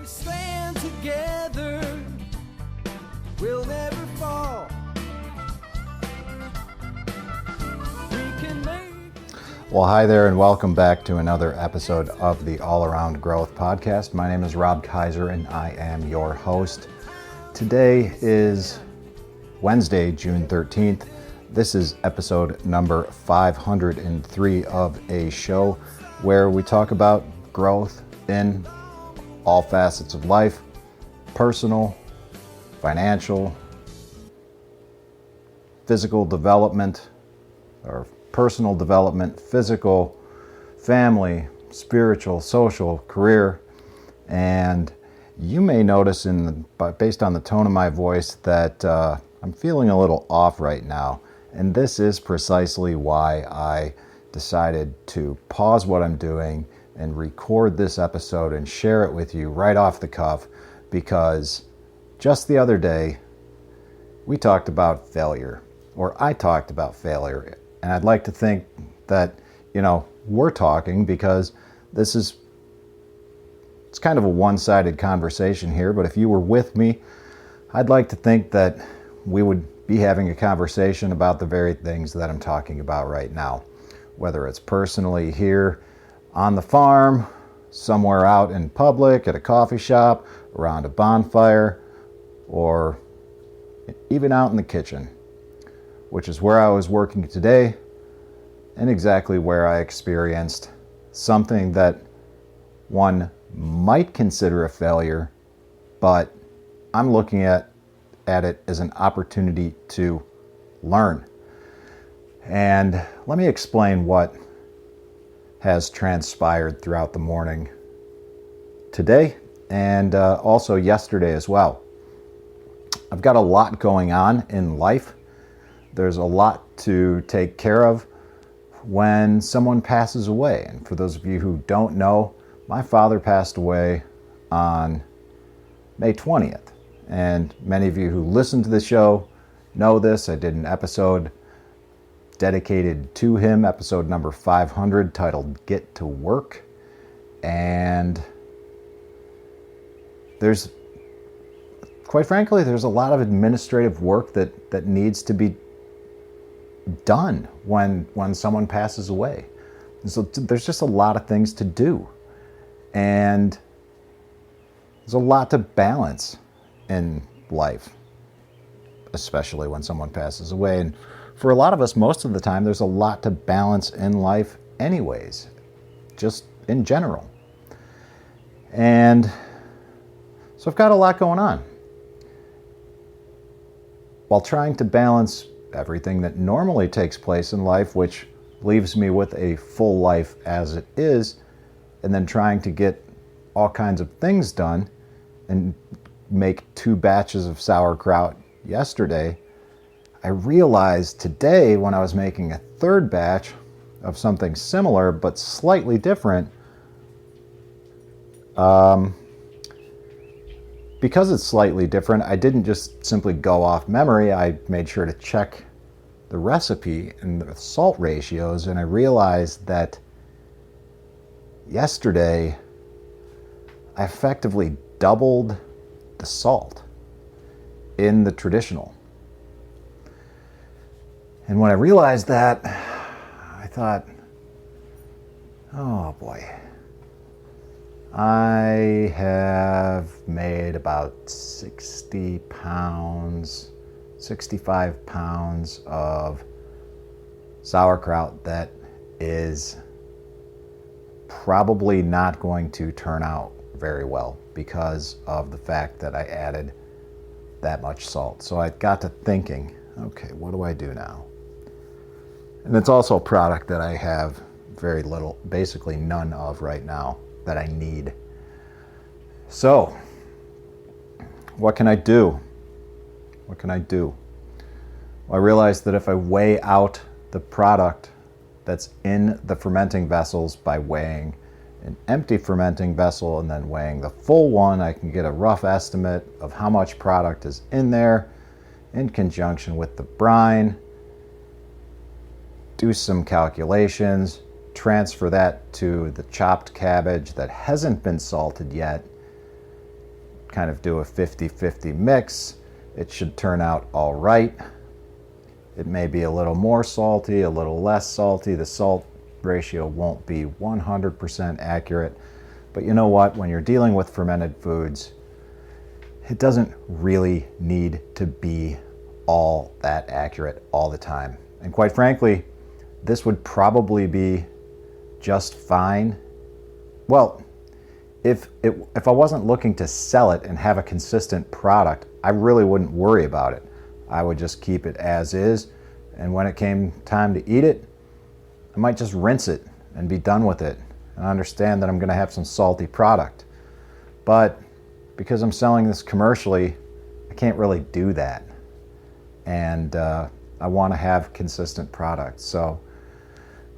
stand together, we'll never fall. We can make... Well, hi there, and welcome back to another episode of the All Around Growth Podcast. My name is Rob Kaiser, and I am your host. Today is Wednesday, June 13th. This is episode number 503 of a show where we talk about growth in all facets of life: personal, financial, physical development, or personal development, physical, family, spiritual, social, career. And you may notice based on the tone of my voice that I'm feeling a little off right now. And this is precisely why I decided to pause what I'm doing and record this episode and share it with you right off the cuff, because just the other day we talked about failure, or I talked about failure. And I'd like to think that, we're talking because it's kind of a one-sided conversation here, but if you were with me, I'd like to think that we would be having a conversation about the very things that I'm talking about right now, whether it's personally here on the farm, somewhere out in public, at a coffee shop, around a bonfire, or even out in the kitchen, which is where I was working today, and exactly where I experienced something that one might consider a failure, but I'm looking at it as an opportunity to learn. And let me explain what has transpired throughout the morning today and also yesterday as well. I've got a lot going on in life. There's a lot to take care of when someone passes away. And for those of you who don't know, my father passed away on May 20th. And many of you who listen to the show know this. I did an episode dedicated to him, episode number 500, titled Get to Work. And quite frankly, there's a lot of administrative work that needs to be done when someone passes away. And so there's just a lot of things to do. And there's a lot to balance in life, especially when someone passes away. And for a lot of us, most of the time, there's a lot to balance in life anyways, just in general. And so I've got a lot going on, while trying to balance everything that normally takes place in life, which leaves me with a full life as it is, and then trying to get all kinds of things done and make 2 batches of sauerkraut yesterday. I realized today, when I was making a 3rd batch of something similar but slightly different, because it's slightly different, I didn't just simply go off memory. I made sure to check the recipe and the salt ratios, and I realized that yesterday I effectively doubled the salt in the traditional. And when I realized that, I thought, oh boy, I have made about 65 pounds of sauerkraut that is probably not going to turn out very well because of the fact that I added that much salt. So I got to thinking, okay, what do I do now? And it's also a product that I have very little, basically none of right now, that I need. So, what can I do? Well, I realized that if I weigh out the product that's in the fermenting vessels by weighing an empty fermenting vessel and then weighing the full one, I can get a rough estimate of how much product is in there in conjunction with the brine, do some calculations, transfer that to the chopped cabbage that hasn't been salted yet, kind of do a 50-50 mix. It should turn out all right. It may be a little more salty, a little less salty. The salt ratio won't be 100% accurate. But you know what? When you're dealing with fermented foods, it doesn't really need to be all that accurate all the time. And quite frankly, this would probably be just fine. Well, if I wasn't looking to sell it and have a consistent product, I really wouldn't worry about it. I would just keep it as is, and when it came time to eat it, I might just rinse it and be done with it and understand that I'm going to have some salty product. But because I'm selling this commercially, I can't really do that. And I want to have consistent products. So,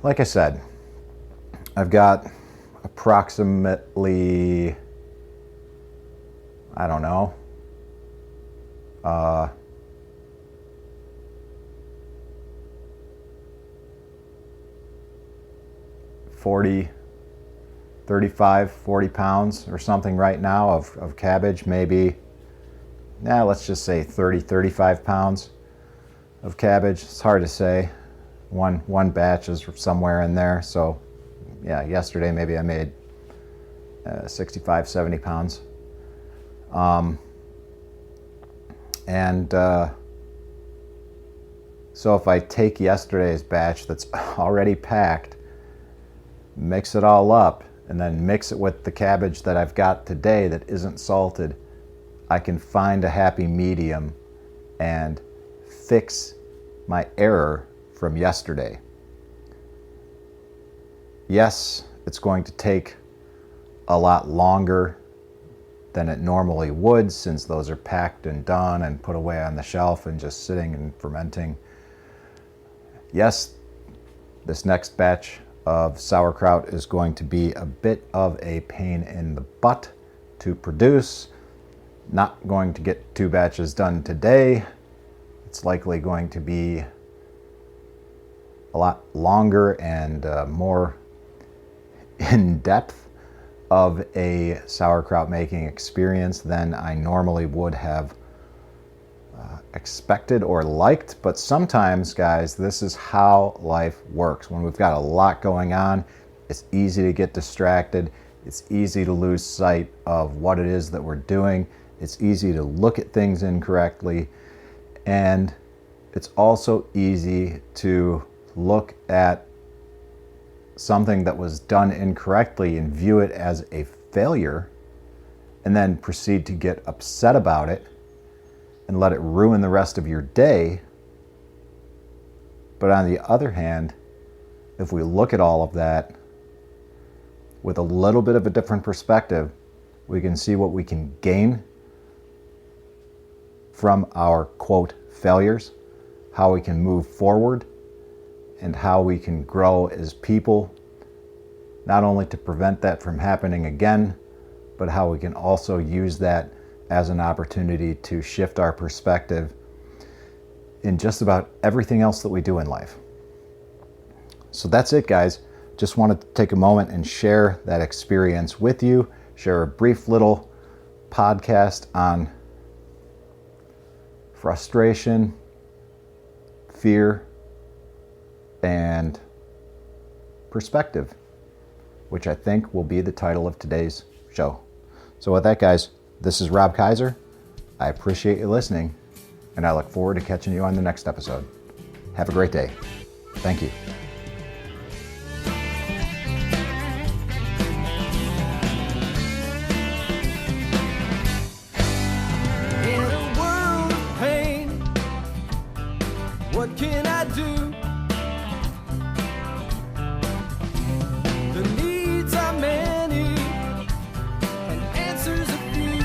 like I said, I've got approximately, I don't know, 40 pounds or something right now of cabbage, maybe, let's just say 35 pounds of cabbage. It's hard to say. One batch is somewhere in there. So yeah, yesterday maybe I made 65, 70 pounds. So if I take yesterday's batch that's already packed, mix it all up, and then mix it with the cabbage that I've got today that isn't salted, I can find a happy medium and fix my error from yesterday. Yes, it's going to take a lot longer than it normally would, since those are packed and done and put away on the shelf and just sitting and fermenting. Yes, this next batch of sauerkraut is going to be a bit of a pain in the butt to produce. Not going to get 2 batches done today. It's likely going to be a lot longer and more in depth of a sauerkraut making experience than I normally would have expected or liked. But sometimes, guys, this is how life works. When we've got a lot going on, it's easy to get distracted. It's easy to lose sight of what it is that we're doing. It's easy to look at things incorrectly. And it's also easy to look at something that was done incorrectly and view it as a failure, and then proceed to get upset about it and let it ruin the rest of your day. But on the other hand, if we look at all of that with a little bit of a different perspective, we can see what we can gain from our, quote, failures, how we can move forward, and how we can grow as people, not only to prevent that from happening again, but how we can also use that as an opportunity to shift our perspective in just about everything else that we do in life. So that's it, guys. Just wanted to take a moment and share that experience with you, share a brief little podcast on frustration, fear, and perspective, which I think will be the title of today's show. So with that, guys, this is Rob Kaiser. I appreciate you listening, and I look forward to catching you on the next episode. Have a great day. Thank you. In a world of pain, what can I do? The needs are many and answers a few.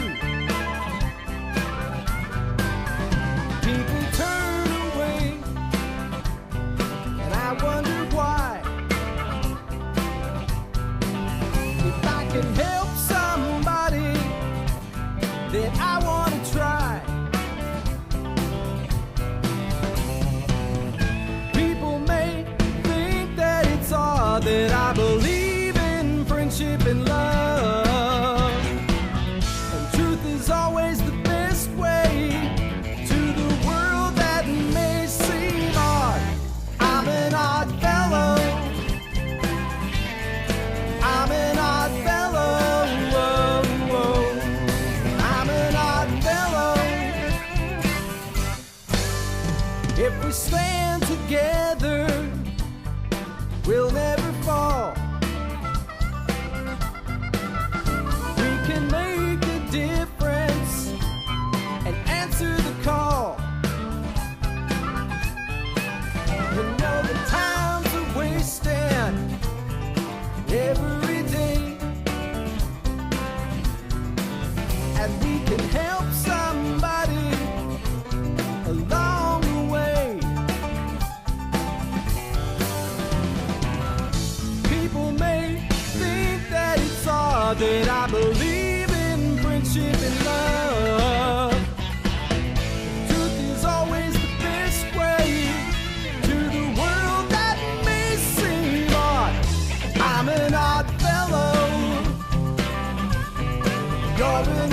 People turn away and I wonder why. If I can help somebody, then I want to try. People may think that it's all that I believe in friendship and love, and truth is all that we can help somebody along the way. People may think that it's odd that I believe in friendship and love. Truth is always the best way to the world that may seem odd. I'm an odd fellow. You're an